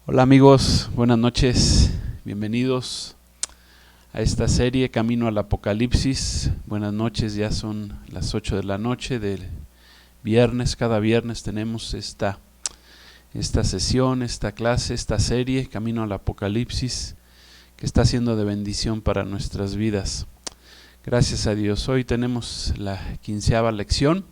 Hola amigos, buenas noches, bienvenidos a esta serie Camino al Apocalipsis. Buenas noches, ya son las 8 de la noche del viernes. Cada viernes tenemos esta sesión, esta clase, esta serie Camino al Apocalipsis, que está siendo de bendición para nuestras vidas. Gracias a Dios. Hoy tenemos la 15ª lección.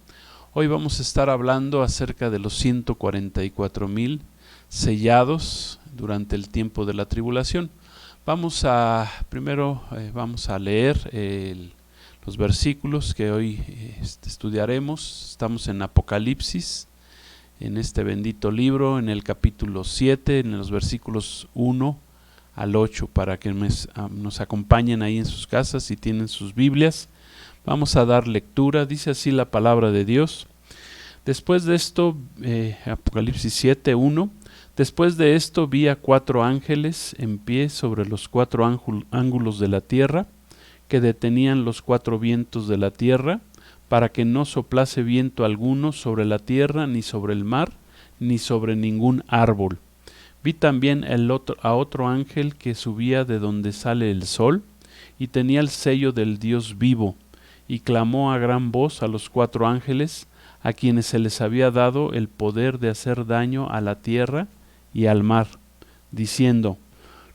Hoy vamos a estar hablando acerca de los 144,000 sellados durante el tiempo de la tribulación. Primero vamos a leer los versículos que hoy estudiaremos. Estamos en Apocalipsis, en este bendito libro, en el capítulo 7, en los versículos 1 al 8, para que nos acompañen ahí en sus casas si tienen sus Biblias. Vamos a dar lectura. Dice así la palabra de Dios. Después de esto, Apocalipsis 7, 1. Después de esto vi a 4 ángeles en pie sobre los 4 ángulos de la tierra, que detenían los 4 vientos de la tierra, para que no soplase viento alguno sobre la tierra, ni sobre el mar, ni sobre ningún árbol. Vi también a otro ángel que subía de donde sale el sol, y tenía el sello del Dios vivo, y clamó a gran voz a los 4 ángeles, a quienes se les había dado el poder de hacer daño a la tierra y al mar, diciendo: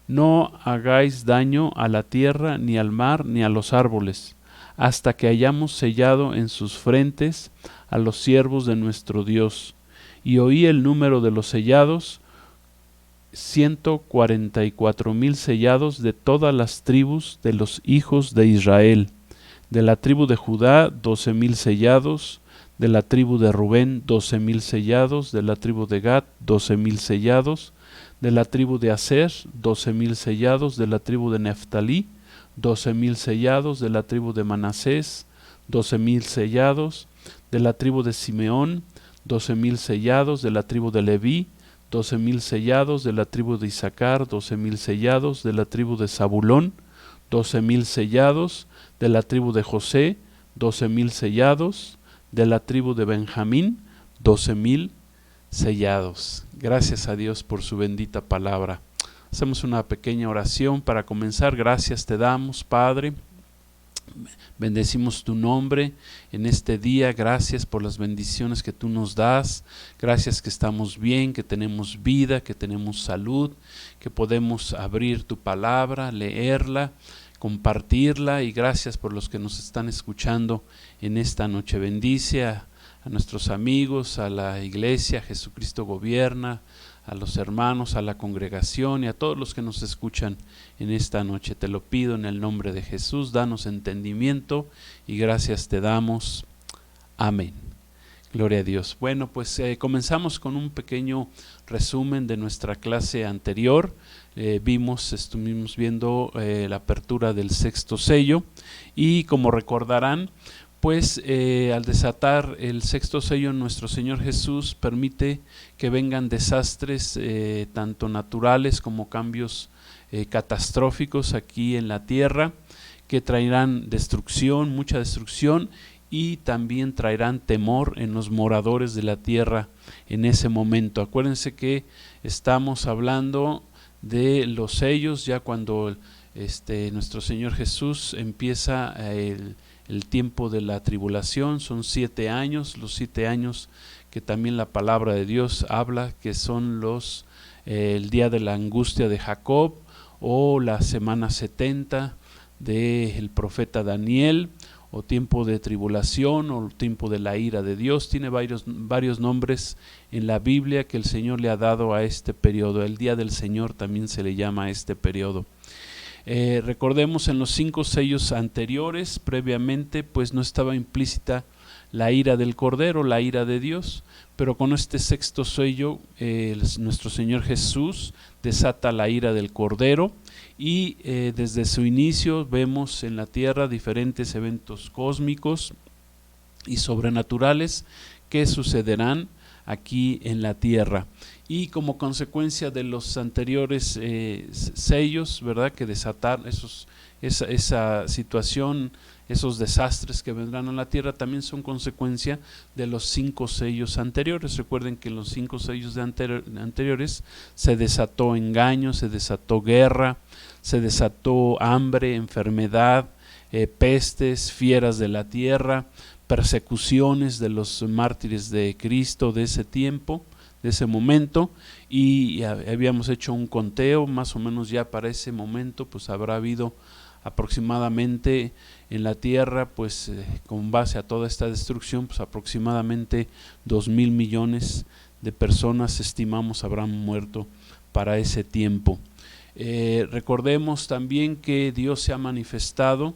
no hagáis daño a la tierra, ni al mar, ni a los árboles, hasta que hayamos sellado en sus frentes a los siervos de nuestro Dios. Y oí el número de los sellados, 144,000 sellados de todas las tribus de los hijos de Israel. De la tribu de Judá, 12,000 sellados. De la tribu de Rubén, 12,000 sellados. De la tribu de Gad, 12,000 sellados. De la tribu de Aser, 12,000 sellados. De la tribu de Neftalí, 12,000 sellados. De la tribu de Manasés, 12,000 sellados. De la tribu de Simeón, 12,000 sellados. De la tribu de Leví, 12,000 sellados. De la tribu de Isaacar, 12,000 sellados. De la tribu de Zabulón, 12,000 sellados. De la tribu de José, 12,000 sellados. De la tribu de Benjamín, 12,000 sellados. Gracias a Dios por su bendita palabra. Hacemos una pequeña oración para comenzar. Gracias te damos, Padre. Bendecimos tu nombre en este día. Gracias por las bendiciones que tú nos das. Gracias que estamos bien, que tenemos vida, que tenemos salud, que podemos abrir tu palabra, leerla, compartirla, y gracias por los que nos están escuchando en esta noche. Bendice a nuestros amigos, a la iglesia Jesucristo Gobierna, a los hermanos, a la congregación y a todos los que nos escuchan en esta noche. Te lo pido en el nombre de Jesús. Danos entendimiento y gracias te damos. Amén. Gloria a Dios. Bueno, pues comenzamos con un pequeño resumen de nuestra clase anterior. Estuvimos viendo la apertura del 6º sello, y como recordarán, pues al desatar el 6º sello, nuestro Señor Jesús permite que vengan desastres tanto naturales como cambios catastróficos aquí en la tierra, que traerán destrucción, mucha destrucción, y también traerán temor en los moradores de la tierra en ese momento. Acuérdense que estamos hablando de los sellos ya cuando nuestro Señor Jesús empieza el tiempo de la tribulación. Son 7 años, los 7 años que también la palabra de Dios habla que son el día de la angustia de Jacob, o la semana 70 del profeta Daniel, o tiempo de tribulación, o tiempo de la ira de Dios. Tiene varios nombres en la Biblia que el Señor le ha dado a este periodo. El día del Señor también se le llama a este periodo. Recordemos, en los 5 sellos anteriores, previamente, pues no estaba implícita la ira del Cordero, la ira de Dios, pero con este 6º sello nuestro Señor Jesús desata la ira del Cordero, y desde su inicio vemos en la tierra diferentes eventos cósmicos y sobrenaturales que sucederán aquí en la tierra. Y como consecuencia de los anteriores sellos, ¿verdad?, que desataron esa situación, esos desastres que vendrán a la tierra también son consecuencia de los 5 sellos anteriores. Recuerden que en los 5 sellos anteriores se desató engaño, se desató guerra, se desató hambre, enfermedad, pestes, fieras de la tierra, persecuciones de los mártires de Cristo de ese tiempo, de ese momento, y habíamos hecho un conteo, más o menos ya para ese momento pues habrá habido aproximadamente en la tierra, pues con base a toda esta destrucción, pues aproximadamente 2,000 millones de personas estimamos habrán muerto para ese tiempo. Recordemos también que Dios se ha manifestado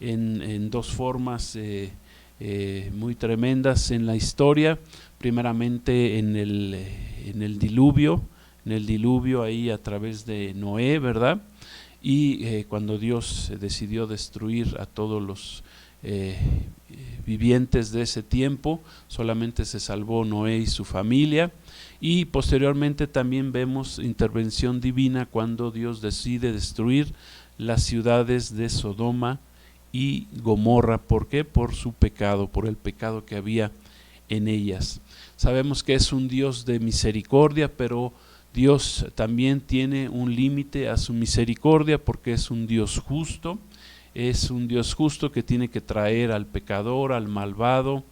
en 2 formas muy tremendas en la historia. Primeramente en el diluvio ahí a través de Noé, ¿verdad? Y cuando Dios decidió destruir a todos los vivientes de ese tiempo, solamente se salvó Noé y su familia. Y posteriormente también vemos intervención divina cuando Dios decide destruir las ciudades de Sodoma y Gomorra. ¿Por qué? Por su pecado, por el pecado que había en ellas. Sabemos que es un Dios de misericordia, pero Dios también tiene un límite a su misericordia porque es un Dios justo. Es un Dios justo que tiene que traer al pecador, al malvado,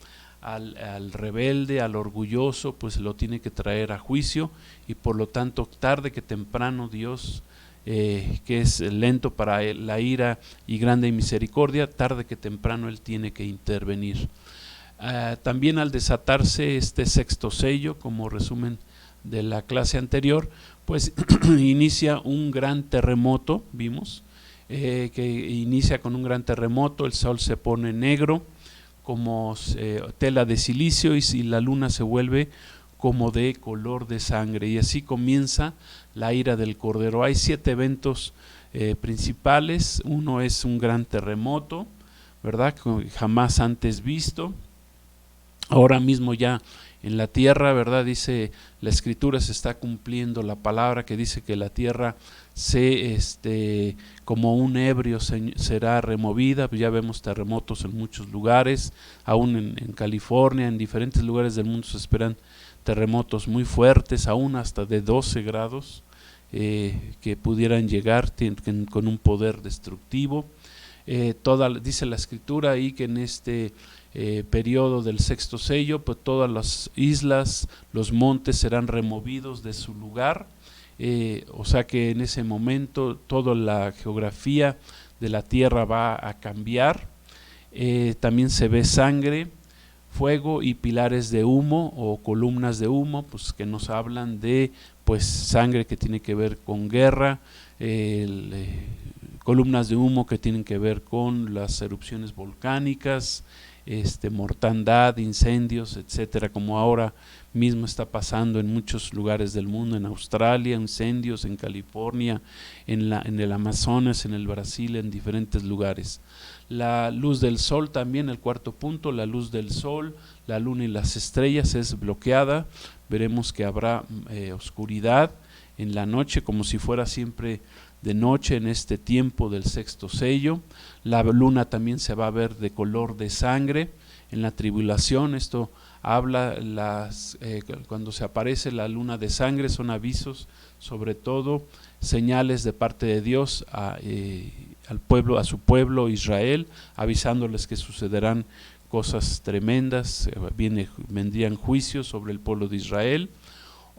al rebelde, al orgulloso, pues lo tiene que traer a juicio, y por lo tanto tarde que temprano Dios, que es lento para la ira y grande en misericordia, tarde que temprano Él tiene que intervenir. También al desatarse este 6º sello, como resumen de la clase anterior, pues inicia un gran terremoto, vimos, que inicia con un gran terremoto, el sol se pone negro como tela de silicio y la luna se vuelve como de color de sangre, y así comienza la ira del Cordero. Hay 7 eventos principales. Uno es un gran terremoto, ¿verdad? Jamás antes visto. Ahora mismo ya en la tierra, ¿verdad? Dice la Escritura, se está cumpliendo la palabra que dice que la tierra como un ebrio será removida. Ya vemos terremotos en muchos lugares, aún en California, en diferentes lugares del mundo se esperan terremotos muy fuertes, aún hasta de 12 grados, que pudieran llegar con un poder destructivo. Dice la Escritura ahí que en este periodo del 6º sello, pues todas las islas, los montes serán removidos de su lugar, o sea que en ese momento toda la geografía de la tierra va a cambiar. También se ve sangre, fuego y pilares de humo o columnas de humo, pues que nos hablan de pues sangre que tiene que ver con guerra, columnas de humo que tienen que ver con las erupciones volcánicas, mortandad, incendios, etcétera, como ahora mismo está pasando en muchos lugares del mundo, en Australia, incendios, en California, en el Amazonas, en el Brasil, en diferentes lugares. La luz del sol también, el 4º punto, la luz del sol, la luna y las estrellas es bloqueada. Veremos que habrá oscuridad en la noche, como si fuera siempre de noche en este tiempo del 6º sello. La luna también se va a ver de color de sangre en la tribulación. Esto habla, cuando se aparece la luna de sangre, son avisos, sobre todo señales de parte de Dios al pueblo, a su pueblo Israel, avisándoles que sucederán cosas tremendas, vendrían juicios sobre el pueblo de Israel.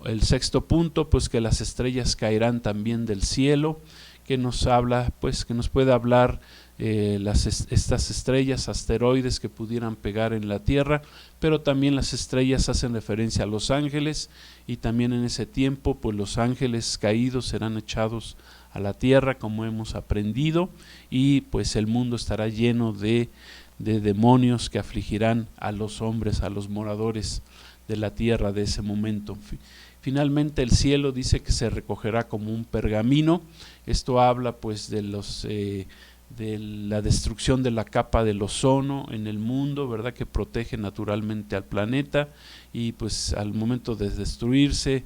El 6º punto, pues que las estrellas caerán también del cielo, que nos habla, pues que nos puede hablar estas estrellas, asteroides que pudieran pegar en la tierra, pero también las estrellas hacen referencia a los ángeles, y también en ese tiempo pues los ángeles caídos serán echados a la tierra, como hemos aprendido, y pues el mundo estará lleno de demonios que afligirán a los hombres, a los moradores de la tierra de ese momento. Finalmente el cielo dice que se recogerá como un pergamino. Esto habla pues de la destrucción de la capa del ozono en el mundo, ¿verdad? Que protege naturalmente al planeta, y pues al momento de destruirse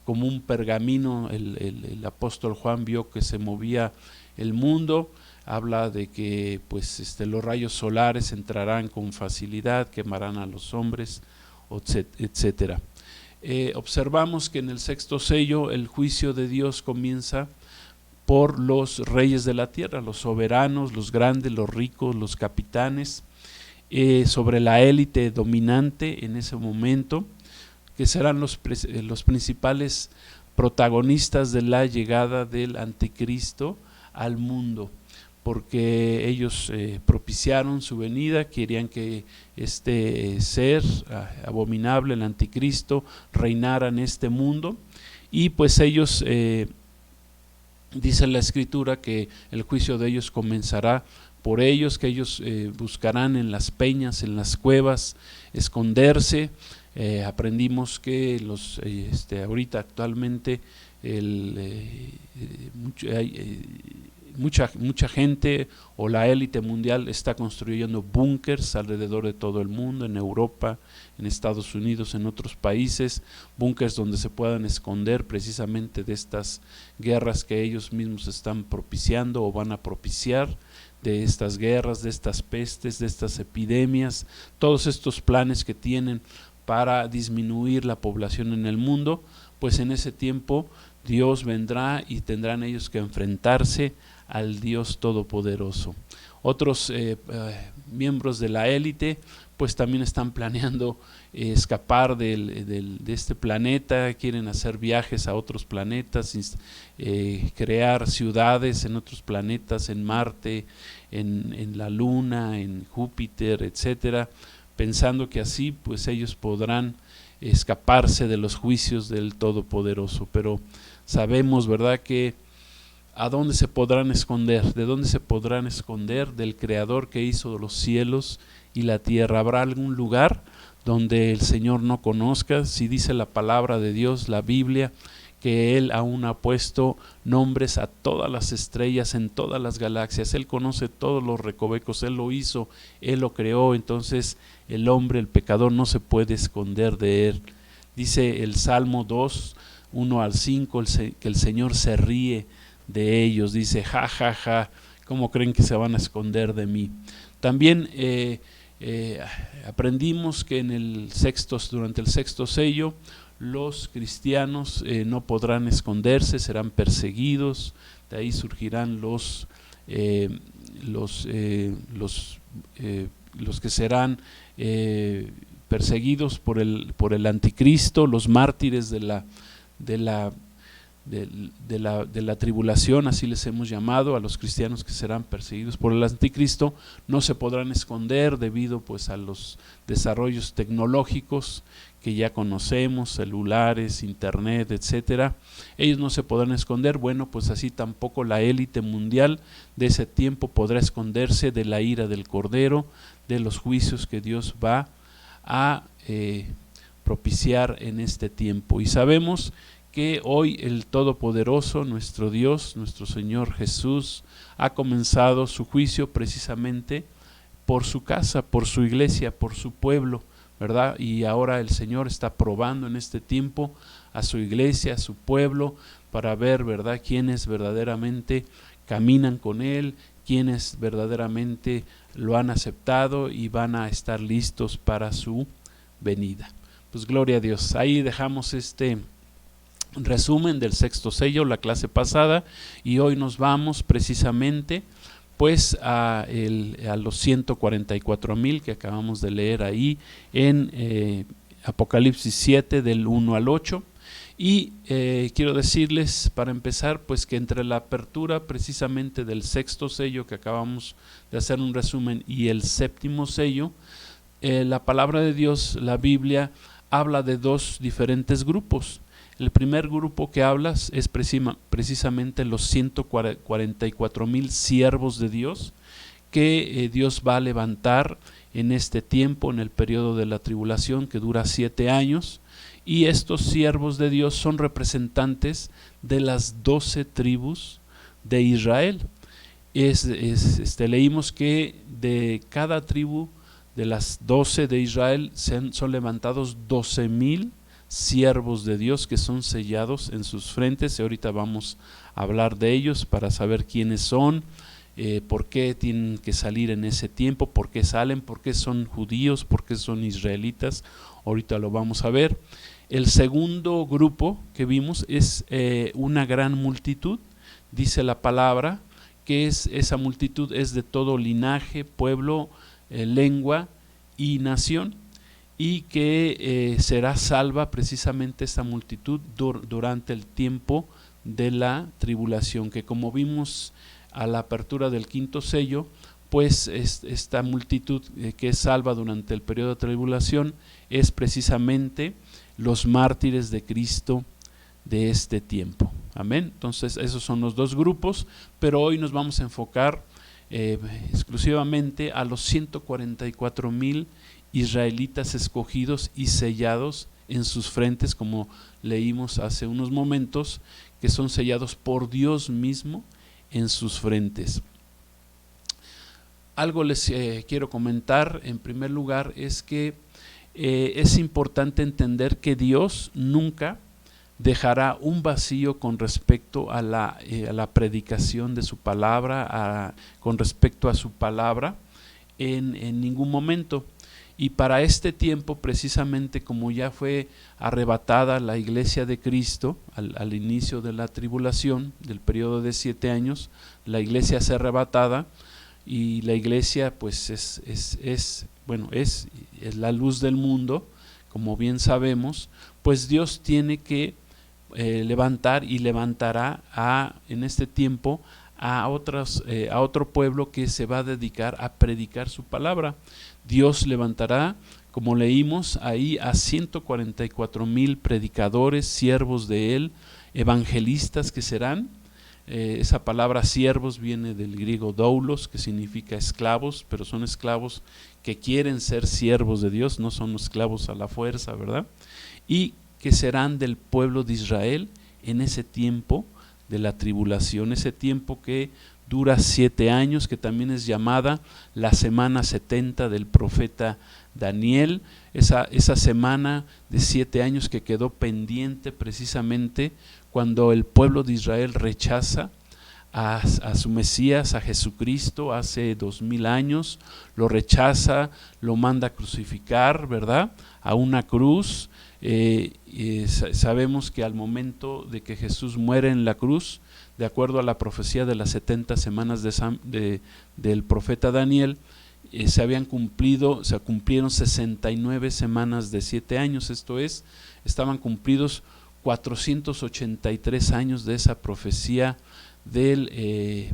como un pergamino, el apóstol Juan vio que se movía el mundo. habla de que pues los rayos solares entrarán con facilidad, quemarán a los hombres, etcétera. Observamos que en el sexto sello el juicio de Dios comienza por los reyes de la tierra, los soberanos, los grandes, los ricos, los capitanes, sobre la élite dominante en ese momento, que serán los principales protagonistas de la llegada del anticristo al mundo, porque ellos propiciaron su venida, querían que este ser abominable, el anticristo, reinara en este mundo, y pues ellos, dice la escritura que el juicio de ellos comenzará por ellos, que ellos buscarán en las peñas, en las cuevas, esconderse. Aprendimos que ahorita actualmente mucha gente o la élite mundial está construyendo búnkers alrededor de todo el mundo, en Europa, en Estados Unidos, en otros países, búnkers donde se puedan esconder precisamente de estas guerras que ellos mismos están propiciando o van a propiciar, de estas guerras, de estas pestes, de estas epidemias, todos estos planes que tienen para disminuir la población en el mundo. Pues en ese tiempo Dios vendrá y tendrán ellos que enfrentarse al Dios Todopoderoso. Otros miembros de la élite pues también están planeando escapar de este planeta, quieren hacer viajes a otros planetas, crear ciudades en otros planetas, en Marte, en la Luna, en Júpiter, etcétera, pensando que así pues ellos podrán escaparse de los juicios del Todopoderoso. Pero sabemos, ¿verdad?, que ¿a dónde se podrán esconder? ¿De dónde se podrán esconder? Del Creador que hizo los cielos y la tierra. ¿Habrá algún lugar donde el Señor no conozca? Si dice la palabra de Dios, la Biblia, que Él aún ha puesto nombres a todas las estrellas en todas las galaxias. Él conoce todos los recovecos, Él lo hizo, Él lo creó. Entonces el hombre, el pecador, no se puede esconder de Él. Dice el Salmo 2, 1 al 5, que el Señor se ríe de ellos. Dice, ja, ja, ja, ¿cómo creen que se van a esconder de mí? También aprendimos que durante el sexto sello, los cristianos no podrán esconderse, serán perseguidos. De ahí surgirán los que serán perseguidos por el anticristo, los mártires de la tribulación, así les hemos llamado a los cristianos que serán perseguidos por el anticristo. No se podrán esconder debido pues a los desarrollos tecnológicos que ya conocemos, celulares, internet, etcétera. Ellos no se podrán esconder. Bueno, pues así tampoco la élite mundial de ese tiempo podrá esconderse de la ira del Cordero, de los juicios que Dios va a propiciar en este tiempo. Y sabemos que hoy el Todopoderoso, nuestro Dios, nuestro Señor Jesús, ha comenzado su juicio precisamente por su casa, por su iglesia, por su pueblo, ¿verdad? Y ahora el Señor está probando en este tiempo a su iglesia, a su pueblo, para ver, ¿verdad?, quiénes verdaderamente caminan con Él, quiénes verdaderamente lo han aceptado y van a estar listos para su venida. Pues gloria a Dios. Ahí dejamos este resumen del sexto sello, la clase pasada, y hoy nos vamos precisamente pues a los 144,000 que acabamos de leer ahí en Apocalipsis 7 del 1 al 8. Y quiero decirles para empezar pues que entre la apertura precisamente del sexto sello, que acabamos de hacer un resumen, y el séptimo sello, la palabra de Dios, la Biblia, habla de dos diferentes grupos. El primer grupo que hablas es precisamente los 144,000 siervos de Dios que Dios va a levantar en este tiempo, en el periodo de la tribulación que dura 7 años. Y estos siervos de Dios son representantes de las 12 tribus de Israel. Leímos que de cada tribu de las 12 de Israel son levantados 12,000 siervos de Dios que son sellados en sus frentes, y ahorita vamos a hablar de ellos para saber quiénes son, por qué tienen que salir en ese tiempo, por qué salen, por qué son judíos, por qué son israelitas. Ahorita lo vamos a ver. El segundo grupo que vimos es una gran multitud, dice la palabra, que esa multitud es de todo linaje, pueblo, lengua y nación, y que será salva precisamente esta multitud durante el tiempo de la tribulación, que como vimos a la apertura del quinto sello, pues esta multitud que es salva durante el periodo de tribulación es precisamente los mártires de Cristo de este tiempo. Amén. Entonces esos son los dos grupos, pero hoy nos vamos a enfocar exclusivamente a los 144,000 israelitas escogidos y sellados en sus frentes, como leímos hace unos momentos, que son sellados por Dios mismo en sus frentes. Algo les quiero comentar en primer lugar es que es importante entender que Dios nunca dejará un vacío con respecto a la predicación de su palabra, con respecto a su palabra en ningún momento. Y para este tiempo, precisamente como ya fue arrebatada la iglesia de Cristo al inicio de la tribulación, del periodo de 7 años, la iglesia es arrebatada, y la iglesia pues es la luz del mundo, como bien sabemos. Pues Dios tiene que levantar y levantará en este tiempo a otro pueblo que se va a dedicar a predicar su palabra. Dios levantará, como leímos ahí, a 144,000 predicadores, siervos de Él, evangelistas que serán. Esa palabra siervos viene del griego doulos, que significa esclavos, pero son esclavos que quieren ser siervos de Dios, no son esclavos a la fuerza, ¿verdad? Y que serán del pueblo de Israel en ese tiempo de la tribulación, ese tiempo que dura 7 años, que también es llamada la semana 70 del profeta Daniel, esa semana de 7 años que quedó pendiente precisamente cuando el pueblo de Israel rechaza a su Mesías, a Jesucristo, hace 2000 años, lo rechaza, lo manda a crucificar, ¿verdad?, a una cruz. Sabemos que al momento de que Jesús muere en la cruz, de acuerdo a la profecía de las 70 semanas del profeta Daniel, se cumplieron 69 semanas de 7 años, esto es, estaban cumplidos 483 años de esa profecía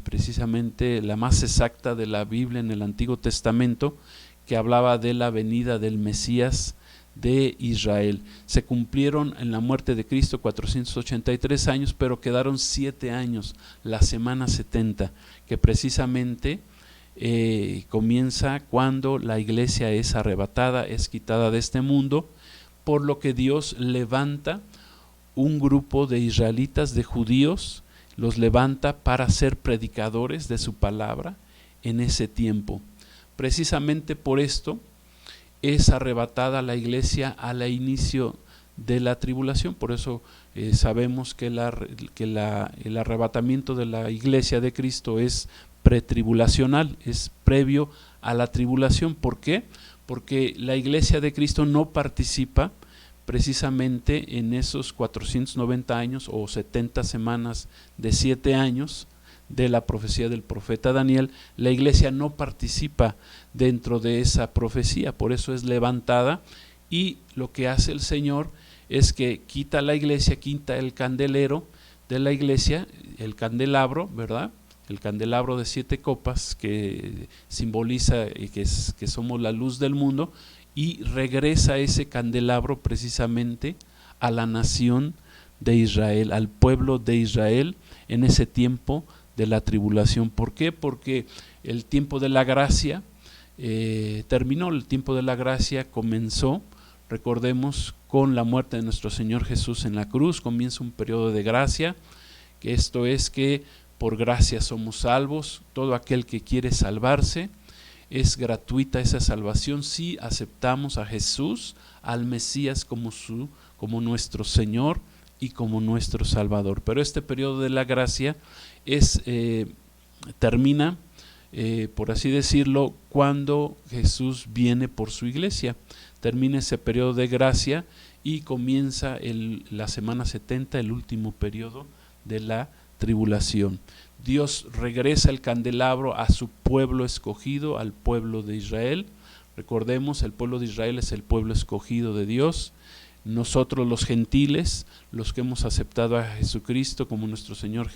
precisamente la más exacta de la Biblia en el Antiguo Testamento, que hablaba de la venida del Mesías de Israel. Se cumplieron en la muerte de Cristo 483 años, pero quedaron 7 años, la semana 70, que precisamente comienza cuando la iglesia es arrebatada, es quitada de este mundo, por lo que Dios levanta un grupo de israelitas, de judíos, los levanta para ser predicadores de su palabra en ese tiempo. Precisamente por esto es arrebatada la iglesia al inicio de la tribulación. Por eso sabemos que el arrebatamiento de la iglesia de Cristo es pretribulacional, es previo a la tribulación. ¿Por qué? Porque la iglesia de Cristo no participa precisamente en esos 490 años o 70 semanas de 7 años de la profecía del profeta Daniel. La iglesia no participa dentro de esa profecía, por eso es levantada, y lo que hace el Señor es que quita la iglesia, quita el candelero de la iglesia, el candelabro, ¿verdad?, el candelabro de 7 copas que simboliza que somos la luz del mundo, y regresa ese candelabro precisamente a la nación de Israel, al pueblo de Israel en ese tiempo de la tribulación. ¿Por qué? Porque el tiempo de la gracia terminó, el tiempo de la gracia comenzó, recordemos, con la muerte de nuestro Señor Jesús en la cruz. Comienza un periodo de gracia, que esto es que por gracia somos salvos. Todo aquel que quiere salvarse, es gratuita esa salvación si aceptamos a Jesús, al Mesías, como nuestro Señor y como nuestro Salvador. Pero este periodo de la gracia es termina, por así decirlo, cuando Jesús viene por su iglesia. Termina ese periodo de gracia y comienza la semana 70, el último periodo de la tribulación. Dios regresa el candelabro a su pueblo escogido, al pueblo de Israel. Recordemos, el pueblo de Israel es el pueblo escogido de Dios. Nosotros los gentiles, los que hemos aceptado a Jesucristo como nuestro Señor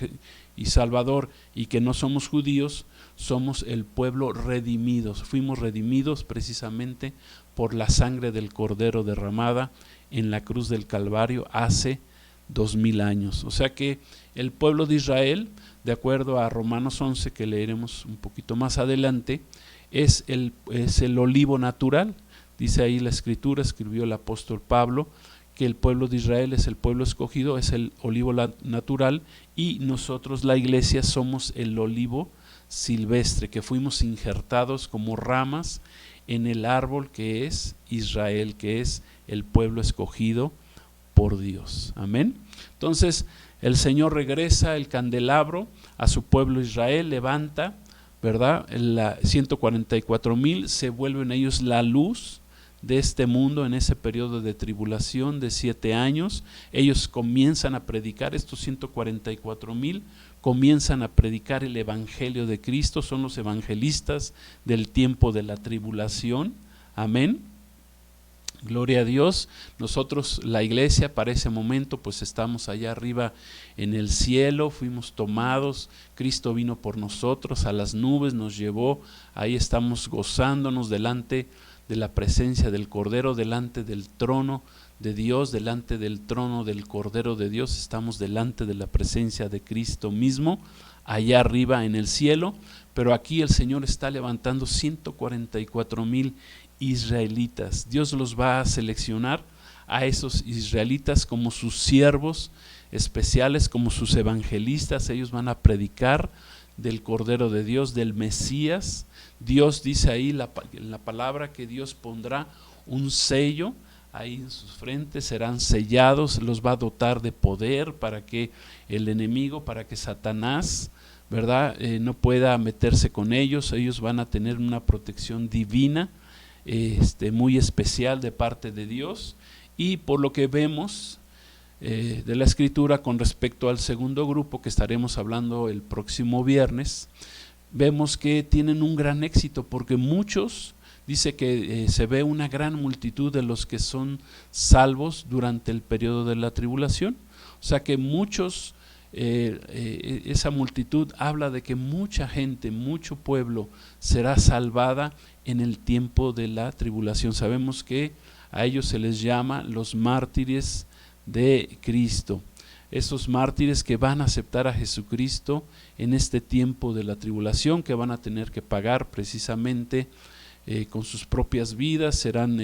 y Salvador y que no somos judíos, somos el pueblo redimidos. Fuimos redimidos precisamente por la sangre del Cordero derramada en la cruz del Calvario hace 2000 años. O sea que el pueblo de Israel, de acuerdo a Romanos 11, que leeremos un poquito más adelante, es el olivo natural. Dice ahí la Escritura, escribió el apóstol Pablo, que el pueblo de Israel es el pueblo escogido, es el olivo natural, y nosotros, la iglesia, somos el olivo silvestre, que fuimos injertados como ramas en el árbol que es Israel, que es el pueblo escogido por Dios. Amén. Entonces el Señor regresa el candelabro a su pueblo Israel, levanta, ¿verdad? 144,000 se vuelven ellos la luz de este mundo en ese periodo de tribulación de 7 años. Ellos comienzan a predicar, estos 144,000 comienzan a predicar el evangelio de Cristo, son los evangelistas del tiempo de la tribulación. Amén. Gloria a Dios. Nosotros, la iglesia, para ese momento pues estamos allá arriba en el cielo, fuimos tomados, Cristo vino por nosotros a las nubes, nos llevó, ahí estamos gozándonos delante de la presencia del Cordero, delante del trono de Dios, delante del trono del Cordero de Dios, estamos delante de la presencia de Cristo mismo, allá arriba en el cielo. Pero aquí el Señor está levantando 144,000 israelitas. Dios los va a seleccionar a esos israelitas como sus siervos especiales, como sus evangelistas. Ellos van a predicar del Cordero de Dios, del Mesías. Dios dice ahí en la palabra que Dios pondrá un sello ahí en sus frentes, serán sellados, los va a dotar de poder para que el enemigo, para que Satanás, ¿verdad? No pueda meterse con ellos. Ellos van a tener una protección divina, muy especial de parte de Dios. Y por lo que vemos de la Escritura con respecto al segundo grupo que estaremos hablando el próximo viernes, vemos que tienen un gran éxito, porque muchos, dice que se ve una gran multitud de los que son salvos durante el periodo de la tribulación. O sea que muchos, esa multitud habla de que mucha gente, mucho pueblo será salvada en el tiempo de la tribulación. Sabemos que a ellos se les llama los mártires de Cristo, esos mártires que van a aceptar a Jesucristo en este tiempo de la tribulación, que van a tener que pagar precisamente con sus propias vidas. Serán,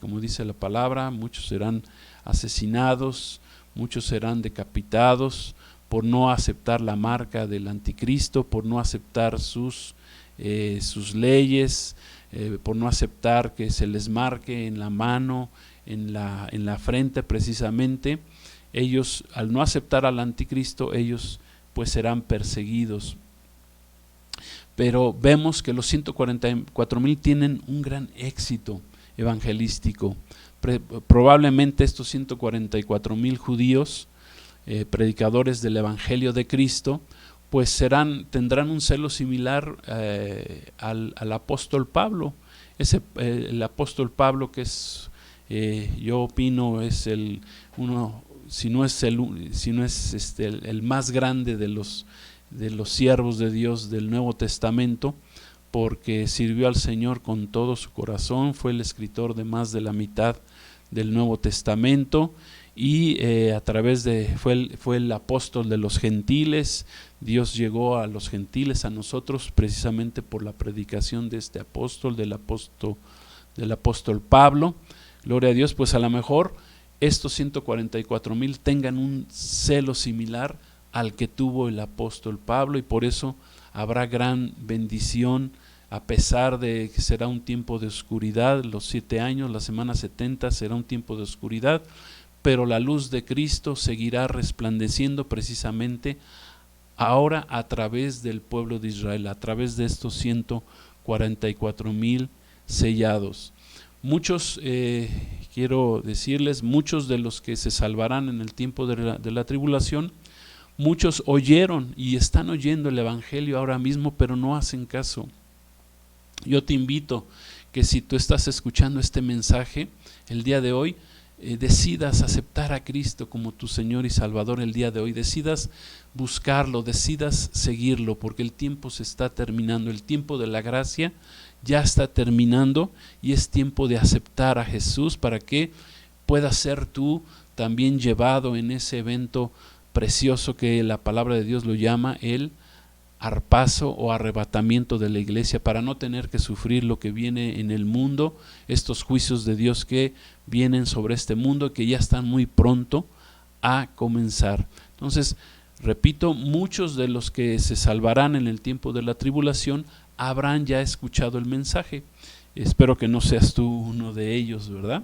como dice la palabra, muchos serán asesinados, muchos serán decapitados por no aceptar la marca del anticristo, por no aceptar sus leyes, por no aceptar que se les marque en la mano, en la frente precisamente. Ellos, al no aceptar al anticristo, ellos pues serán perseguidos. Pero vemos que los 144,000 tienen un gran éxito evangelístico. Probablemente estos 144,000 judíos, predicadores del evangelio de Cristo, pues tendrán un celo similar al apóstol Pablo. El apóstol Pablo, que es, yo opino, es el más grande de los siervos de Dios del Nuevo Testamento, porque sirvió al Señor con todo su corazón, fue el escritor de más de la mitad del Nuevo Testamento, y fue el apóstol de los gentiles. Dios llegó a los gentiles, a nosotros, precisamente por la predicación de este apóstol, del apóstol Pablo. Gloria a Dios. Pues a lo mejor estos 144,000 tengan un celo similar al que tuvo el apóstol Pablo, y por eso habrá gran bendición, a pesar de que será un tiempo de oscuridad. Los 7 años, la semana 70 será un tiempo de oscuridad, pero la luz de Cristo seguirá resplandeciendo precisamente ahora a través del pueblo de Israel, a través de estos 144,000 sellados. Muchos, quiero decirles, muchos de los que se salvarán en el tiempo de la tribulación, muchos oyeron y están oyendo el evangelio ahora mismo, pero no hacen caso. Yo te invito que si tú estás escuchando este mensaje el día de hoy, decidas aceptar a Cristo como tu Señor y Salvador el día de hoy, decidas buscarlo, decidas seguirlo, porque el tiempo se está terminando, el tiempo de la gracia ya está terminando y es tiempo de aceptar a Jesús para que puedas ser tú también llevado en ese evento precioso que la palabra de Dios lo llama el arpazo o arrebatamiento de la iglesia, para no tener que sufrir lo que viene en el mundo, estos juicios de Dios que vienen sobre este mundo, que ya están muy pronto a comenzar. Entonces, repito, muchos de los que se salvarán en el tiempo de la tribulación habrán ya escuchado el mensaje. Espero que no seas tú uno de ellos, ¿verdad?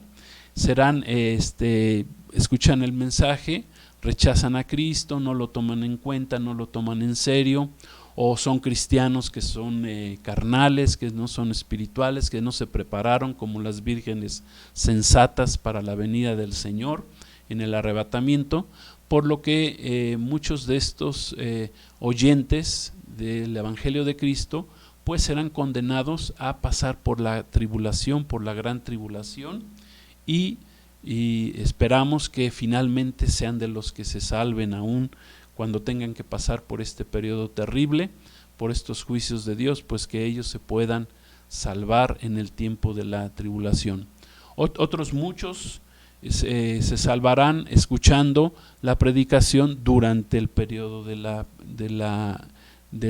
Serán, escuchan el mensaje, rechazan a Cristo, no lo toman en cuenta, no lo toman en serio, o son cristianos que son carnales, que no son espirituales, que no se prepararon como las vírgenes sensatas para la venida del Señor en el arrebatamiento, por lo que muchos de estos oyentes del Evangelio de Cristo pues serán condenados a pasar por la tribulación, por la gran tribulación, y esperamos que finalmente sean de los que se salven aún cuando tengan que pasar por este periodo terrible, por estos juicios de Dios, pues que ellos se puedan salvar en el tiempo de la tribulación. Otros muchos se salvarán escuchando la predicación durante el periodo de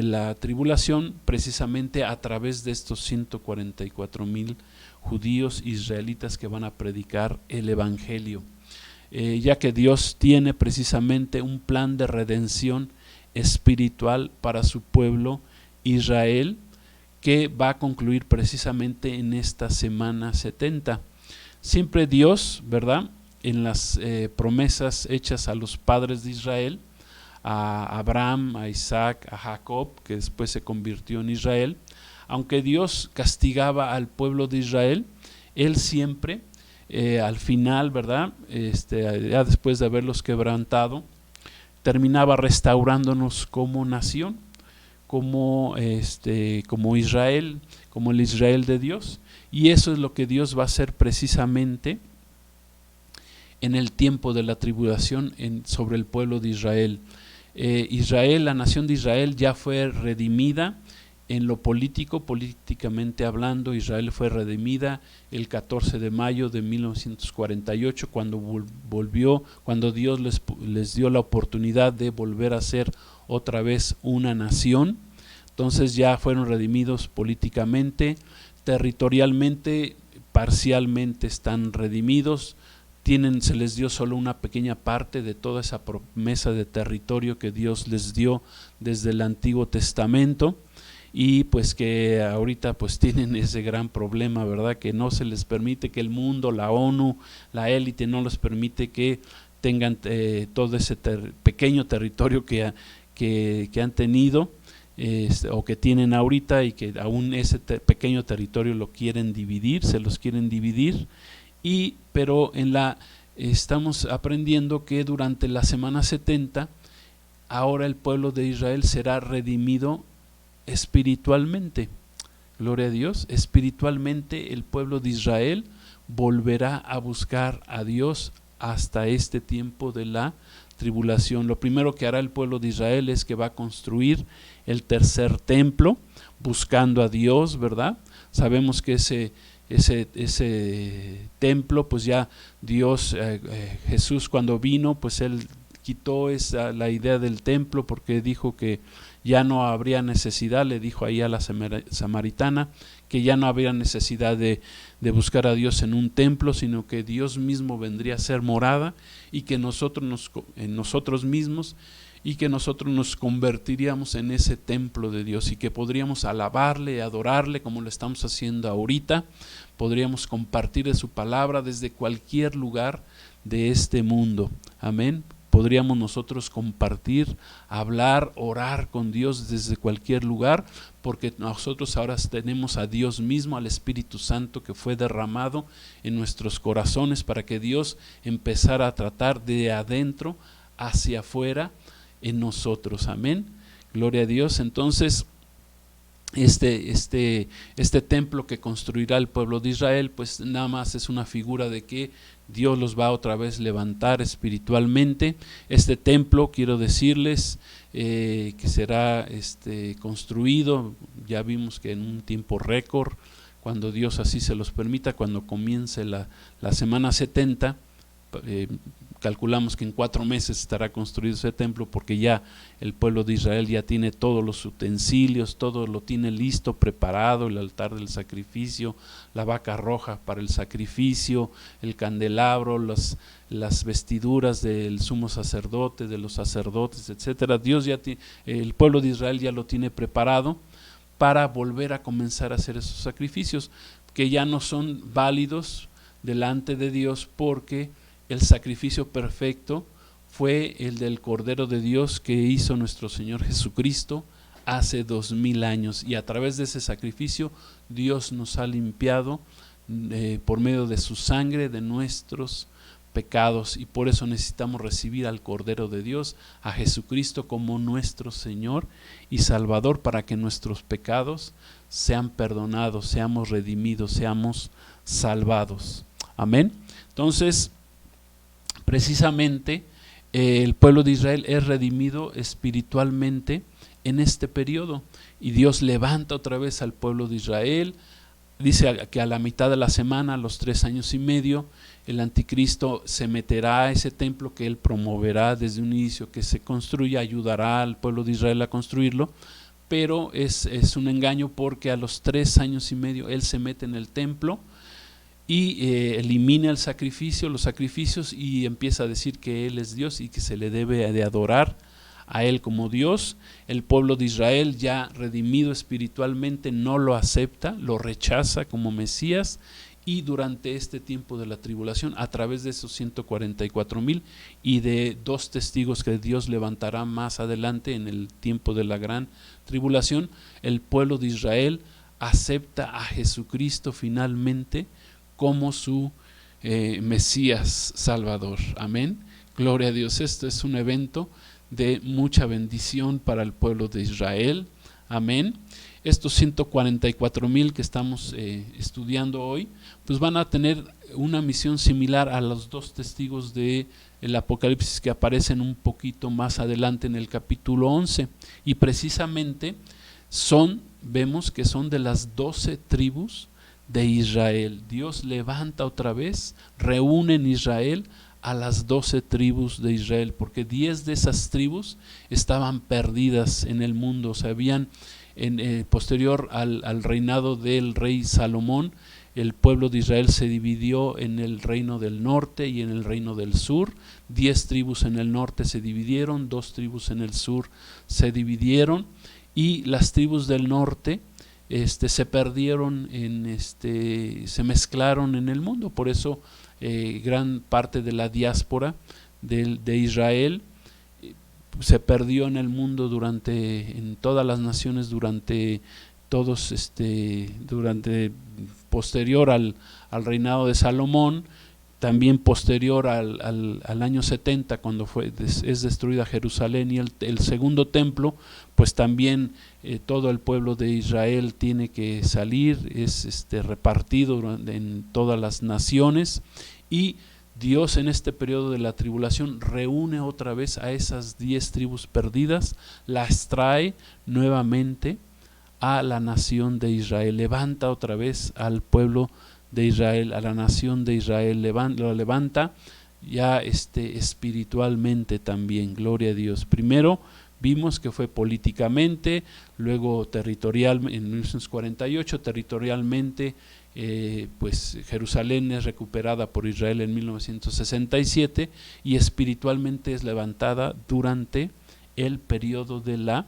la tribulación, precisamente a través de estos 144,000 judíos israelitas que van a predicar el evangelio. Ya que Dios tiene precisamente un plan de redención espiritual para su pueblo Israel, que va a concluir precisamente en esta semana 70. Siempre Dios, ¿verdad?, en las promesas hechas a los padres de Israel, a Abraham, a Isaac, a Jacob, que después se convirtió en Israel, aunque Dios castigaba al pueblo de Israel, Él siempre al final, ¿verdad?, ya después de haberlos quebrantado, terminaba restaurándonos como nación, como Israel, como el Israel de Dios. Y eso es lo que Dios va a hacer precisamente en el tiempo de la tribulación sobre el pueblo de Israel. Israel, la nación de Israel ya fue redimida en lo político, políticamente hablando. Israel fue redimida el 14 de mayo de 1948, cuando Dios les dio la oportunidad de volver a ser otra vez una nación. Entonces ya fueron redimidos políticamente, territorialmente, parcialmente están redimidos. Se les dio solo una pequeña parte de toda esa promesa de territorio que Dios les dio desde el Antiguo Testamento, y pues que ahorita pues tienen ese gran problema, ¿verdad?, que no se les permite, que el mundo, la ONU, la élite no les permite que tengan todo ese pequeño territorio que han tenido o que tienen ahorita, y que aún ese pequeño territorio lo quieren dividir, se los quieren dividir. Pero estamos aprendiendo que durante la semana 70 ahora el pueblo de Israel será redimido espiritualmente. Gloria a Dios. Espiritualmente el pueblo de Israel volverá a buscar a Dios hasta este tiempo de la tribulación. Lo primero que hará el pueblo de Israel es que va a construir el tercer templo, buscando a Dios, ¿verdad? Sabemos que ese templo, pues ya Dios, Jesús cuando vino, pues Él quitó la idea del templo, porque dijo que ya no habría necesidad, le dijo ahí a la samaritana, que ya no habría necesidad de buscar a Dios en un templo, sino que Dios mismo vendría a ser morada, y que en nosotros mismos, y que nosotros nos convertiríamos en ese templo de Dios, y que podríamos alabarle, adorarle como lo estamos haciendo ahorita. Podríamos compartir de su palabra desde cualquier lugar de este mundo. Amén. podríamos nosotros compartir, hablar, orar con Dios desde cualquier lugar, porque nosotros ahora tenemos a Dios mismo, al Espíritu Santo que fue derramado en nuestros corazones para que Dios empezara a tratar de adentro hacia afuera en nosotros. Amén. Gloria a Dios. Entonces, este templo que construirá el pueblo de Israel, pues nada más es una figura de que Dios los va otra vez a levantar espiritualmente. Este templo, quiero decirles, que será construido, ya vimos que en un tiempo récord, cuando Dios así se los permita, cuando comience la semana 70, calculamos que en 4 meses estará construido ese templo, porque ya el pueblo de Israel ya tiene todos los utensilios, todo lo tiene listo, preparado, el altar del sacrificio, la vaca roja para el sacrificio, el candelabro, las vestiduras del sumo sacerdote, de los sacerdotes, etcétera. Dios ya el pueblo de Israel ya lo tiene preparado para volver a comenzar a hacer esos sacrificios, que ya no son válidos delante de Dios, porque el sacrificio perfecto fue el del Cordero de Dios que hizo nuestro Señor Jesucristo hace 2000 años, y a través de ese sacrificio Dios nos ha limpiado por medio de su sangre de nuestros pecados, y por eso necesitamos recibir al Cordero de Dios, a Jesucristo, como nuestro Señor y Salvador, para que nuestros pecados sean perdonados, seamos redimidos, seamos salvados. Amén. Entonces, precisamente el pueblo de Israel es redimido espiritualmente en este periodo, y Dios levanta otra vez al pueblo de Israel. Dice que a la mitad de la semana, a los 3 años y medio, el anticristo se meterá a ese templo que él promoverá desde un inicio que se construya, ayudará al pueblo de Israel a construirlo, pero es un engaño, porque a los 3 años y medio él se mete en el templo y elimina los sacrificios, y empieza a decir que Él es Dios y que se le debe de adorar a Él como Dios. El pueblo de Israel, ya redimido espiritualmente, no lo acepta, lo rechaza como Mesías, y durante este tiempo de la tribulación, a través de esos 144,000 y de 2 testigos que Dios levantará más adelante en el tiempo de la gran tribulación, el pueblo de Israel acepta a Jesucristo finalmente como su Mesías Salvador. Amén. Gloria a Dios. Este es un evento de mucha bendición para el pueblo de Israel. Amén. Estos 144,000 que estamos estudiando hoy, pues van a tener una misión similar a los 2 testigos del Apocalipsis que aparecen un poquito más adelante en el capítulo 11, y precisamente vemos que son de las 12 tribus de Israel. Dios levanta otra vez, reúne en Israel a las 12 tribus de Israel, porque 10 de esas tribus estaban perdidas en el mundo. O sea, posterior al reinado del rey Salomón, el pueblo de Israel se dividió en el reino del norte y en el reino del sur. 10 tribus en el norte se dividieron, 2 tribus en el sur se dividieron, y las tribus del norte se perdieron, se mezclaron en el mundo. Por eso gran parte de la diáspora de Israel se perdió en el mundo, en todas las naciones, durante posterior al reinado de Salomón, también posterior al año 70, cuando es destruida Jerusalén y el segundo templo, pues también todo el pueblo de Israel tiene que salir, es repartido en todas las naciones, y Dios en este periodo de la tribulación reúne otra vez a esas 10 tribus perdidas, las trae nuevamente a la nación de Israel, levanta otra vez al pueblo de Israel, a la nación de Israel, lo levanta ya espiritualmente también. Gloria a Dios. Primero vimos que fue políticamente, luego territorialmente, en 1948 territorialmente, pues Jerusalén es recuperada por Israel en 1967, y espiritualmente es levantada durante el periodo de la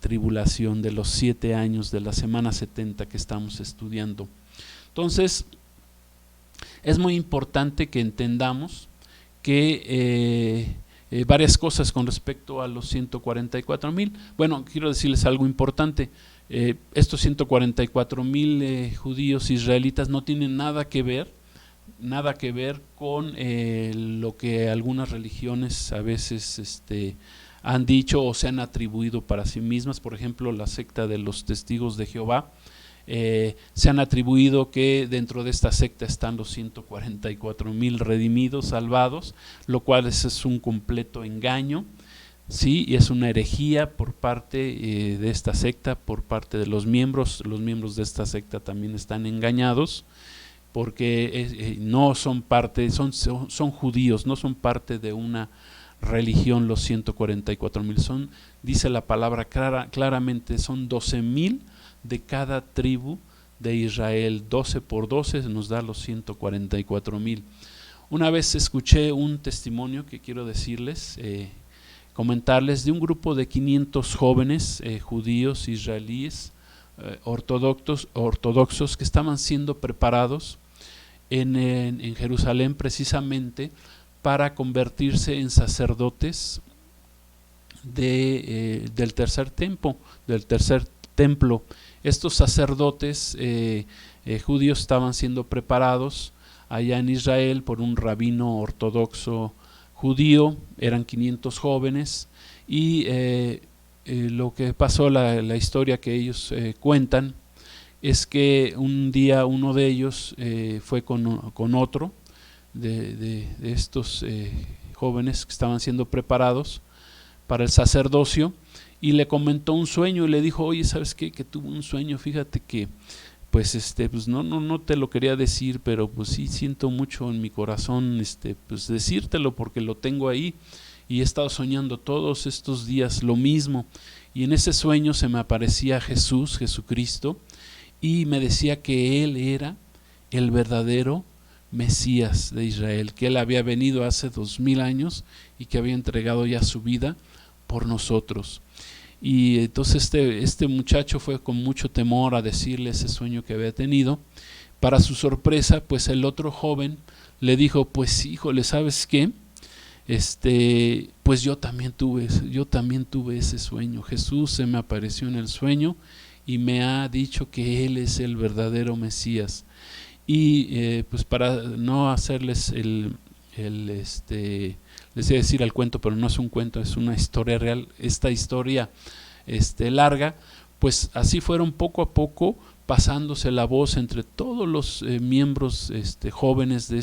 tribulación, de los 7 años de la semana 70 que estamos estudiando. Entonces, es muy importante que entendamos que varias cosas con respecto a los 144,000. Bueno, quiero decirles algo importante. Estos 144,000 judíos israelitas no tienen nada que ver con lo que algunas religiones a veces han dicho o se han atribuido para sí mismas. Por ejemplo, la secta de los Testigos de Jehová, se han atribuido que dentro de esta secta están los 144,000 redimidos, salvados, lo cual es un completo engaño, sí, y es una herejía por parte de esta secta, por parte de los miembros de esta secta también están engañados, porque no son parte, son judíos, no son parte de una religión los 144,000, son, dice la palabra claramente, son 12,000 de cada tribu de Israel. 12 por 12 nos da los 144,000. Una vez escuché un testimonio que quiero decirles, comentarles, de un grupo de 500 jóvenes judíos israelíes ortodoxos que estaban siendo preparados en Jerusalén precisamente para convertirse en sacerdotes del tercer templo. Estos sacerdotes judíos estaban siendo preparados allá en Israel por un rabino ortodoxo judío. Eran 500 jóvenes y lo que pasó, la historia que ellos cuentan, es que un día uno de ellos fue con otro de estos jóvenes que estaban siendo preparados para el sacerdocio, y le comentó un sueño y le dijo: oye, ¿sabes qué? Que tuve un sueño, fíjate que pues pues no te lo quería decir, pero pues sí siento mucho en mi corazón pues decírtelo, porque lo tengo ahí y he estado soñando todos estos días lo mismo, y en ese sueño se me aparecía Jesucristo, y me decía que Él era el verdadero Mesías de Israel, que Él había venido hace 2000 años y que había entregado ya su vida por nosotros. Y entonces este muchacho fue con mucho temor a decirle ese sueño que había tenido. Para su sorpresa, pues el otro joven le dijo: pues híjole, ¿sabes qué? Pues yo también tuve ese sueño. Jesús se me apareció en el sueño y me ha dicho que Él es el verdadero Mesías. Y pues para no hacerles les iba a decir el cuento, pero no es un cuento, es una historia real. Esta historia larga, pues así fueron poco a poco pasándose la voz entre todos los miembros jóvenes de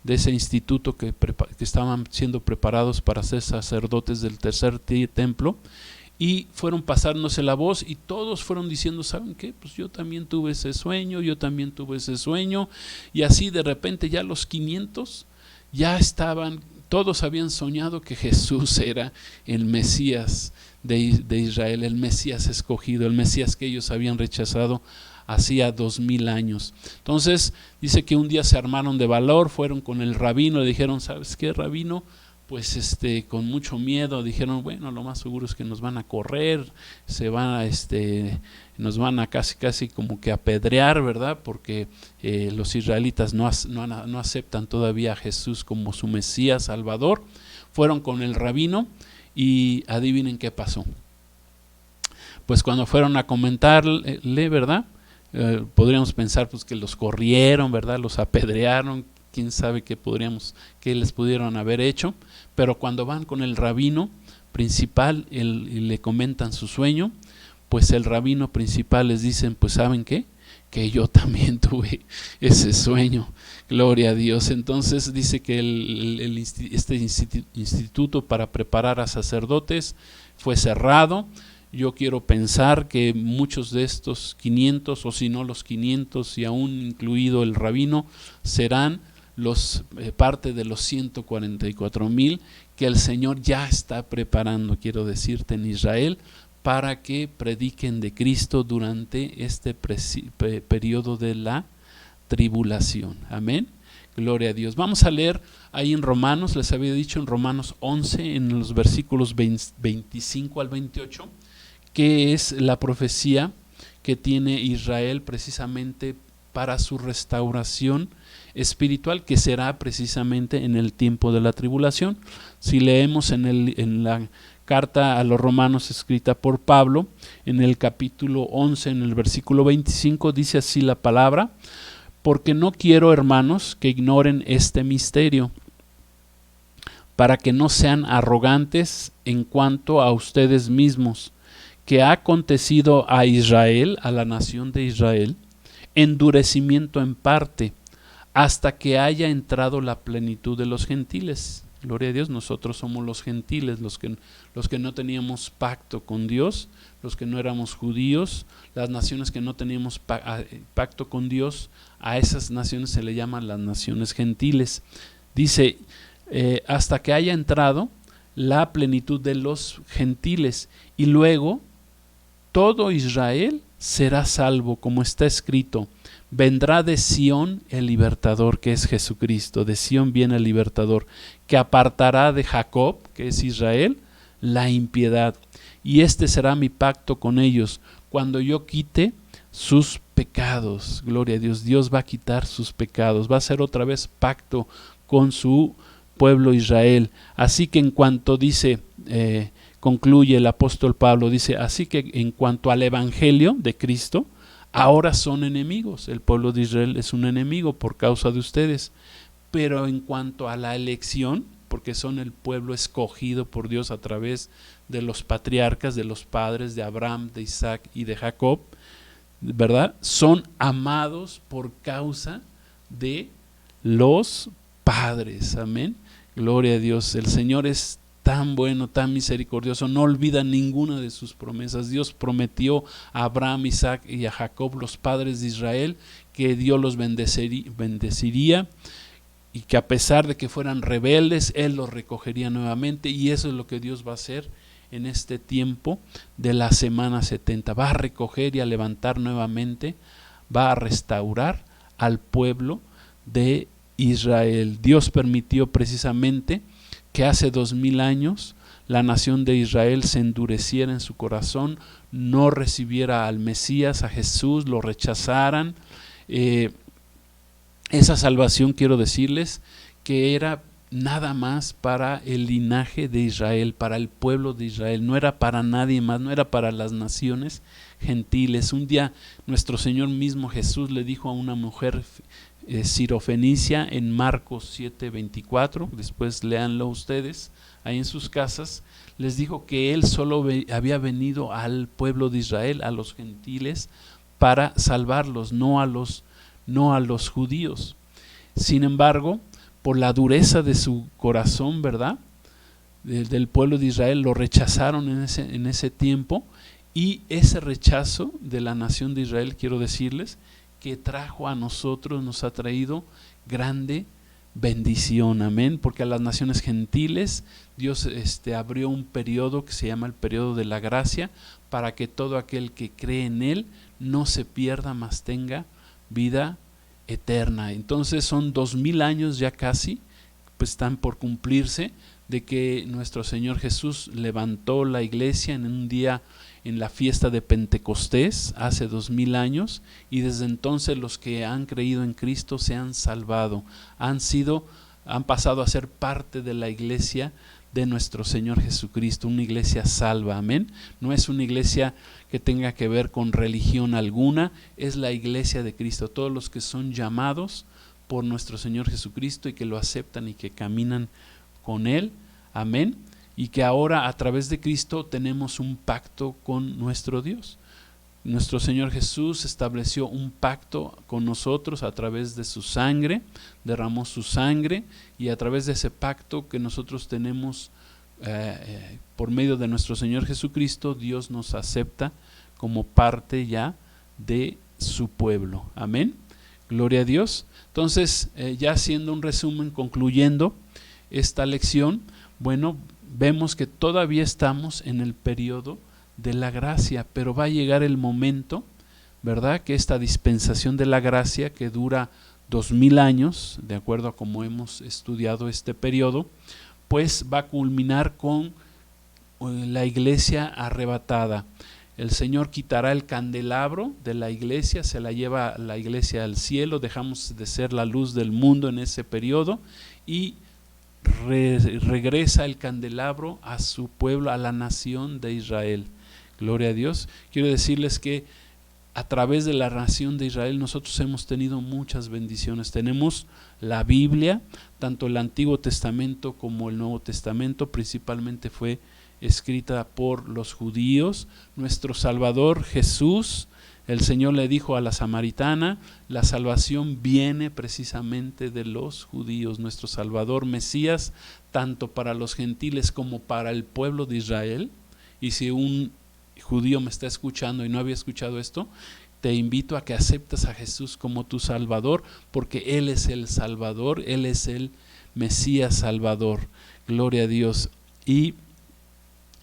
ese instituto que estaban siendo preparados para ser sacerdotes del tercer templo, y fueron pasándose la voz y todos fueron diciendo: ¿saben qué? Pues yo también tuve ese sueño, y así de repente ya los 500 ya estaban, todos habían soñado que Jesús era el Mesías de Israel, el Mesías escogido, el Mesías que ellos habían rechazado hacía 2000 años. Entonces dice que un día se armaron de valor, fueron con el rabino, le dijeron: ¿sabes qué, rabino? Pues con mucho miedo dijeron: bueno, lo más seguro es que nos van a correr, nos van a casi como que apedrear, ¿verdad? Porque los israelitas no aceptan todavía a Jesús como su Mesías Salvador. Fueron con el rabino y adivinen qué pasó. Pues cuando fueron a comentarle, ¿verdad? Podríamos pensar pues que los corrieron, ¿verdad? Los apedrearon, quién sabe qué les pudieron haber hecho. Pero cuando van con el rabino principal y le comentan su sueño, pues el rabino principal les dice: pues ¿saben qué? Que yo también tuve ese sueño, gloria a Dios. Entonces dice que este instituto para preparar a sacerdotes fue cerrado. Yo quiero pensar que muchos de estos 500, o si no los 500 y aún incluido el rabino, serán parte de los 144,000 que el Señor ya está preparando, quiero decirte, en Israel, para que prediquen de Cristo durante este periodo de la tribulación. Amén. Gloria a Dios. Vamos a leer ahí en Romanos, les había dicho en Romanos 11, en los versículos 25 al 28, que es la profecía que tiene Israel precisamente para su restauración espiritual que será precisamente en el tiempo de la tribulación. Si leemos en la carta a los Romanos escrita por Pablo, en el capítulo 11, en el versículo 25, dice así la palabra: porque no quiero, hermanos, que ignoren este misterio, para que no sean arrogantes en cuanto a ustedes mismos, que ha acontecido a Israel, a la nación de Israel, endurecimiento en parte, hasta que haya entrado la plenitud de los gentiles. Gloria a Dios, nosotros somos los gentiles, los que no teníamos pacto con Dios, los que no éramos judíos, las naciones que no teníamos pacto con Dios, a esas naciones se le llaman las naciones gentiles. Dice, hasta que haya entrado la plenitud de los gentiles, y luego todo Israel será salvo, como está escrito: vendrá de Sión el libertador, que es Jesucristo. De Sión viene el libertador, que apartará de Jacob, que es Israel, la impiedad. Y este será mi pacto con ellos, cuando yo quite sus pecados. Gloria a Dios, Dios va a quitar sus pecados, va a hacer otra vez pacto con su pueblo Israel. Así que en cuanto dice, concluye el apóstol Pablo, dice, así que en cuanto al evangelio de Cristo, ahora son enemigos. El pueblo de Israel es un enemigo por causa de ustedes. Pero en cuanto a la elección, porque son el pueblo escogido por Dios a través de los patriarcas, de los padres de Abraham, de Isaac y de Jacob, ¿verdad? Son amados por causa de los padres. Amén. Gloria a Dios. El Señor es tan bueno, tan misericordioso, no olvida ninguna de sus promesas. Dios prometió a Abraham, Isaac y a Jacob, los padres de Israel, que Dios los bendeciría y que a pesar de que fueran rebeldes, Él los recogería nuevamente, y eso es lo que Dios va a hacer en este tiempo de la semana 70. Va a recoger y a levantar nuevamente, va a restaurar al pueblo de Israel. Dios permitió precisamente que hace 2000 años la nación de Israel se endureciera en su corazón, no recibiera al Mesías, a Jesús, lo rechazaran. Esa salvación, quiero decirles, que era nada más para el linaje de Israel, para el pueblo de Israel, no era para nadie más, no era para las naciones gentiles. Un día nuestro Señor mismo Jesús le dijo a una mujer sirofenicia en Marcos 7:24, después léanlo ustedes ahí en sus casas, les dijo que Él solo había venido al pueblo de Israel, a los gentiles, para salvarlos, no a los judíos. Sin embargo, por la dureza de su corazón, ¿verdad?, del pueblo de Israel, lo rechazaron en ese tiempo, y ese rechazo de la nación de Israel, quiero decirles, que trajo a nosotros, nos ha traído grande bendición, amén, porque a las naciones gentiles Dios abrió un periodo que se llama el periodo de la gracia, para que todo aquel que cree en Él no se pierda, mas tenga vida eterna. Entonces son 2000 años ya casi, pues están por cumplirse, de que nuestro Señor Jesús levantó la iglesia en un día, en la fiesta de Pentecostés, hace 2000 años, y desde entonces los que han creído en Cristo se han salvado, han pasado a ser parte de la iglesia de nuestro Señor Jesucristo, una iglesia salva, amén. No es una iglesia que tenga que ver con religión alguna, es la iglesia de Cristo, todos los que son llamados por nuestro Señor Jesucristo y que lo aceptan y que caminan con Él, amén, y que ahora a través de Cristo tenemos un pacto con nuestro Dios. Nuestro Señor Jesús estableció un pacto con nosotros a través de su sangre, derramó su sangre, y a través de ese pacto que nosotros tenemos por medio de nuestro Señor Jesucristo, Dios nos acepta como parte ya de su pueblo, amén, gloria a Dios. Entonces, ya haciendo un resumen, concluyendo esta lección, bueno, vemos que todavía estamos en el periodo de la gracia, pero va a llegar el momento, ¿verdad?, que esta dispensación de la gracia, que dura 2000 años, de acuerdo a cómo hemos estudiado este periodo, pues va a culminar con la iglesia arrebatada. el Señor quitará el candelabro de la iglesia, se la lleva la iglesia al cielo, dejamos de ser la luz del mundo en ese periodo y regresa el candelabro a su pueblo, a la nación de Israel. Gloria a Dios. Quiero decirles que a través de la nación de Israel nosotros hemos tenido muchas bendiciones. Tenemos la Biblia, tanto el Antiguo Testamento como el Nuevo Testamento, principalmente fue escrita por los judíos. Nuestro Salvador Jesús, el Señor le dijo a la samaritana, la salvación viene precisamente de los judíos. Nuestro Salvador Mesías, tanto para los gentiles como para el pueblo de Israel. Y si un judío me está escuchando y no había escuchado esto, te invito a que aceptes a Jesús como tu Salvador, porque Él es el Salvador, Él es el Mesías Salvador. Gloria a Dios. Y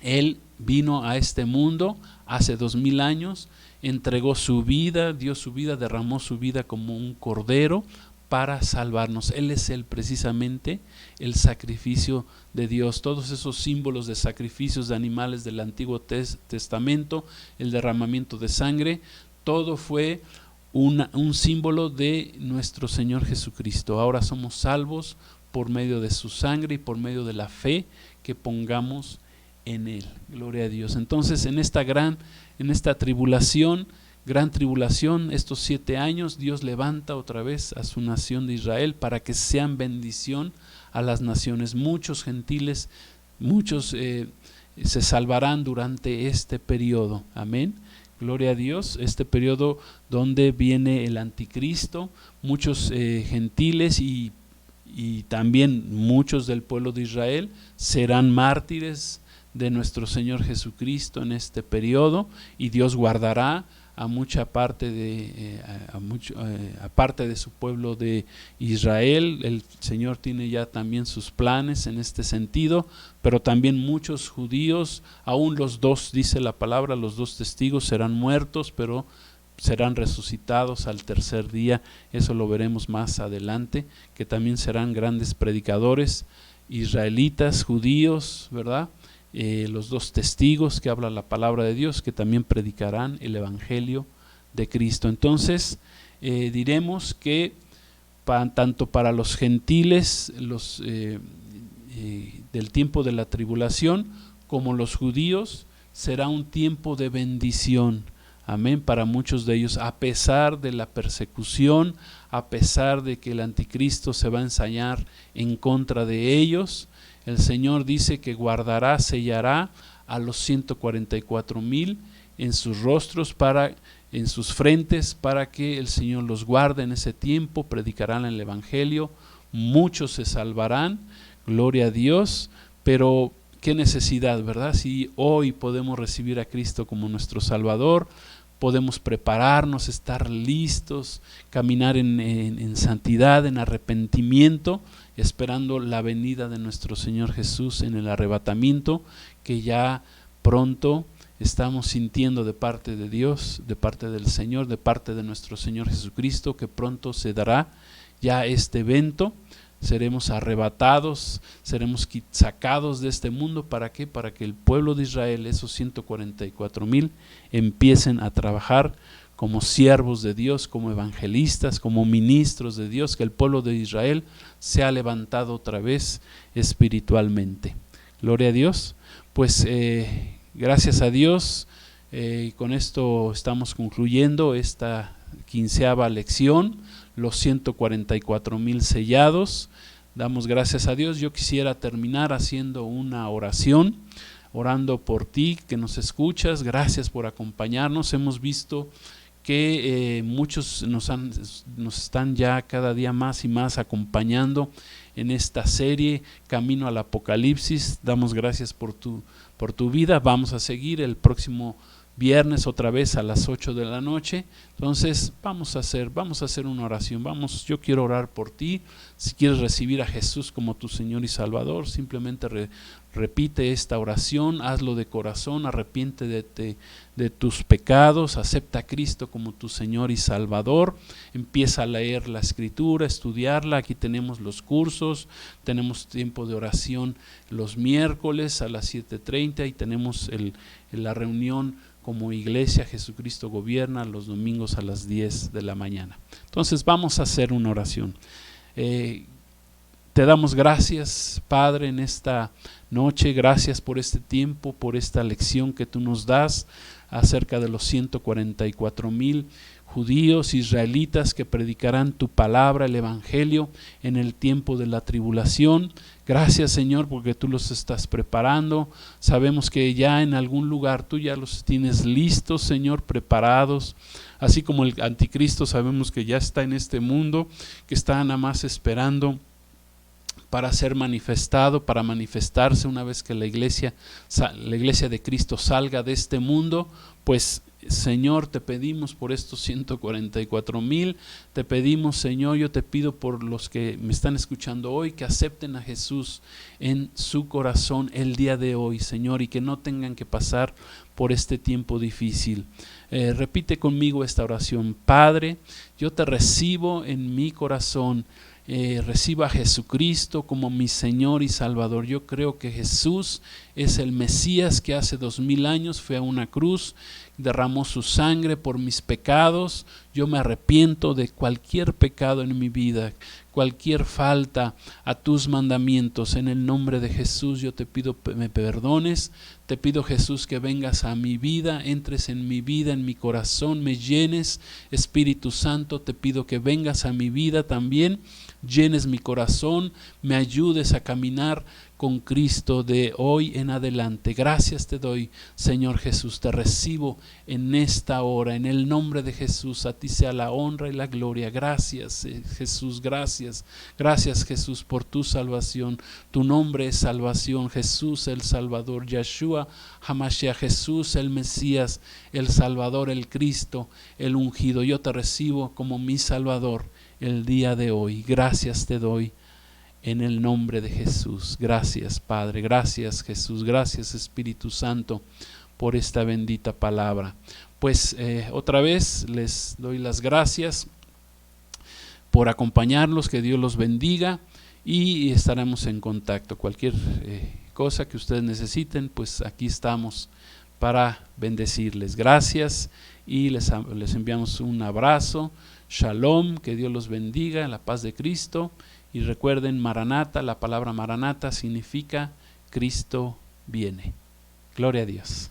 Él vino a este mundo hace 2000 años, entregó su vida, dio su vida, derramó su vida como un cordero para salvarnos. Él es precisamente el sacrificio de Dios. Todos esos símbolos de sacrificios de animales del Antiguo Testamento, el derramamiento de sangre, todo fue un símbolo de nuestro Señor Jesucristo. Ahora somos salvos por medio de su sangre y por medio de la fe que pongamos en Él. Gloria a Dios. Entonces, en esta gran tribulación, estos 7 años, Dios levanta otra vez a su nación de Israel para que sean bendición a las naciones. Muchos gentiles, muchos se salvarán durante este periodo. Amén. Gloria a Dios. Este periodo donde viene el anticristo, muchos gentiles y también muchos del pueblo de Israel serán mártires de nuestro Señor Jesucristo en este periodo, y Dios guardará a mucha parte aparte de su pueblo de Israel. El Señor tiene ya también sus planes en este sentido, pero también muchos judíos, aún los dos, dice la palabra, los 2 testigos serán muertos, pero serán resucitados al tercer día. Eso lo veremos más adelante, que también serán grandes predicadores israelitas, judíos, ¿verdad? Los 2 testigos que habla la palabra de Dios, que también predicarán el evangelio de Cristo. Entonces diremos que tanto para los gentiles del tiempo de la tribulación como los judíos será un tiempo de bendición. Amén. Para muchos de ellos, a pesar de la persecución, a pesar de que el anticristo se va a ensañar en contra de ellos, el Señor dice que guardará, sellará a los 144,000 en sus rostros, en sus frentes, para que el Señor los guarde en ese tiempo. Predicarán el evangelio, muchos se salvarán, gloria a Dios. Pero qué necesidad, ¿verdad? Si hoy podemos recibir a Cristo como nuestro Salvador, podemos prepararnos, estar listos, caminar en santidad, en arrepentimiento, esperando la venida de nuestro Señor Jesús en el arrebatamiento, que ya pronto estamos sintiendo de parte de Dios, de parte del Señor, de parte de nuestro Señor Jesucristo, que pronto se dará ya este evento. Seremos arrebatados, seremos sacados de este mundo. ¿Para qué? Para que el pueblo de Israel, esos 144,000, empiecen a trabajar como siervos de Dios, como evangelistas, como ministros de Dios, que el pueblo de Israel sea levantado otra vez espiritualmente. Gloria a Dios. Pues gracias a Dios, con esto estamos concluyendo esta 15ª lección, los 144,000 sellados. Damos gracias a Dios. Yo quisiera terminar haciendo una oración, orando por ti que nos escuchas. Gracias por acompañarnos. Hemos visto que muchos nos están ya cada día más y más acompañando en esta serie Camino al Apocalipsis. Damos gracias por tu vida. Vamos a seguir el próximo viernes otra vez a las 8 de la noche. Entonces vamos a hacer una oración. Yo quiero orar por ti. Si quieres recibir a Jesús como tu Señor y Salvador, simplemente repite esta oración, hazlo de corazón, arrepiéntete de tus pecados, acepta a Cristo como tu Señor y Salvador, empieza a leer la Escritura, estudiarla. Aquí tenemos los cursos, tenemos tiempo de oración los miércoles a las 7:30 y tenemos la reunión como iglesia. Jesucristo gobierna los domingos a las 10 de la mañana. Entonces vamos a hacer una oración. Te damos gracias, Padre, en esta noche. Gracias por este tiempo, por esta lección que tú nos das acerca de los 144,000 judíos, israelitas que predicarán tu palabra, el evangelio en el tiempo de la tribulación. Gracias, Señor, porque tú los estás preparando. Sabemos que ya en algún lugar tú ya los tienes listos, Señor, preparados. Así como el anticristo sabemos que ya está en este mundo, que está nada más esperando para ser manifestado, para manifestarse una vez que la iglesia de Cristo salga de este mundo. Pues Señor, te pedimos por estos 144,000, te pedimos, Señor, yo te pido por los que me están escuchando hoy, que acepten a Jesús en su corazón el día de hoy, Señor, y que no tengan que pasar por este tiempo difícil. Repite conmigo esta oración. Padre, yo te recibo en mi corazón. Reciba a Jesucristo como mi Señor y Salvador. Yo creo que Jesús es el Mesías que hace 2000 años fue a una cruz, derramó su sangre por mis pecados. Yo me arrepiento de cualquier pecado en mi vida, cualquier falta a tus mandamientos. En el nombre de Jesús yo te pido me perdones. Te pido, Jesús, que vengas a mi vida, entres en mi vida, en mi corazón, me llenes. Espíritu Santo, te pido que vengas a mi vida también, llenes mi corazón, me ayudes a caminar con Cristo de hoy en adelante. Gracias te doy, Señor Jesús, te recibo en esta hora, en el nombre de Jesús. A ti sea la honra y la gloria. Gracias, Jesús, gracias. Gracias, Jesús, por tu salvación. Tu nombre es salvación, Jesús el Salvador, Yeshua HaMashiach, Jesús el Mesías, el Salvador, el Cristo, el ungido. Yo te recibo como mi Salvador el día de hoy. Gracias te doy en el nombre de Jesús. Gracias, Padre. Gracias, Jesús. Gracias, Espíritu Santo, por esta bendita palabra. Pues otra vez les doy las gracias por acompañarnos. Que Dios los bendiga y estaremos en contacto. Cualquier cosa que ustedes necesiten, pues aquí estamos para bendecirles. Gracias y les enviamos un abrazo. Shalom, que Dios los bendiga en la paz de Cristo. Y recuerden, Maranata, la palabra Maranata significa Cristo viene. Gloria a Dios.